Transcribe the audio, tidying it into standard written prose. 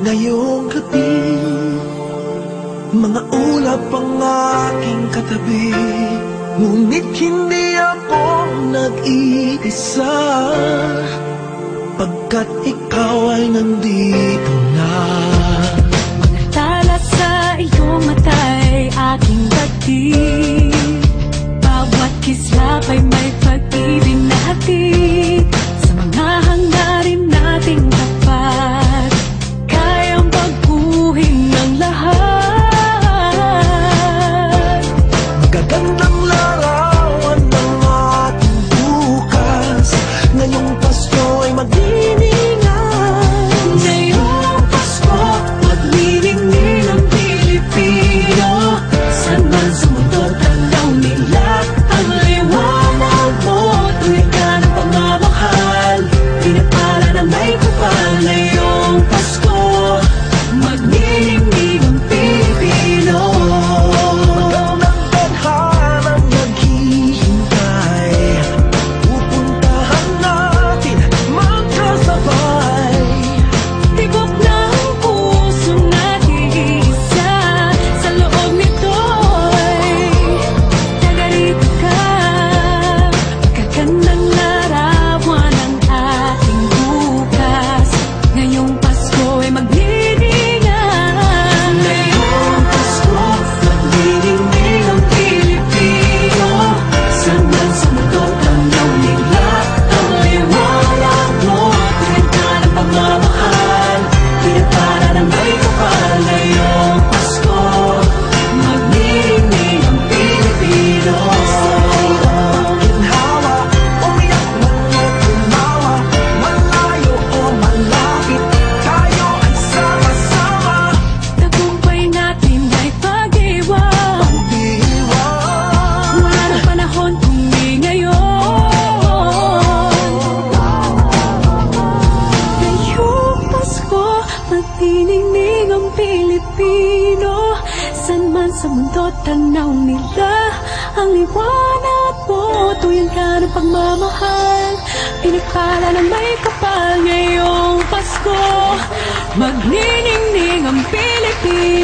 ngayong gabi. Mga ulap ang aking katabi, ngunit hindi ako nag-iisa, pagkat ikaw ay nandito na. Mga tala sa iyong mata'y aking bati, bawat kislap ay may pag-ibig na hatid. Sa mga hangarin nating tapat, kayang baguhin ng lahat. Magagandang larawan ng ating bukas, ngayong Pasko ay magdiningan. Ngayong Pasko, magniningning ang Pilipino. Saan man sa mundo tanaw nila ang liwanag mo. Tuwing ka ng pagmamahal, pinapala na may kapal. Ngayong Pasko, magniningning ang Pilipino. Magandang tadhanang naghihintay, pupuntahan natin magkasabay. Tibok ng puso natin iisa, sa loob nito'y tagarito ka. Magagandang larawan ang ating bukas, ngayong Pasko ay magniningnan. Ngayong Pasko, magniningning ang Pilipino. Saan man sa mundo tanaw nila ang liwanag mo. Tuwing ka ng pagmamahal, pinapala ng may kapal. Ngayong Pasko, magniningning ang Pilipino. Ginhawa, umiyak man o tumawa, malayo o malapit, tayo ay sama-sama. Tagumpay natin ay pag-iwan, Pag-iwan, wala na panahon kung di ngayon. Ngayong Pasko, magniningning ang Pilipino. Saan man sa mundo tanaw nila ang liwanag mo. Tuyan ka ng pagmamahal, pinagpala ng may kapal. Ngayong Pasko, magniningning ang Pilipino.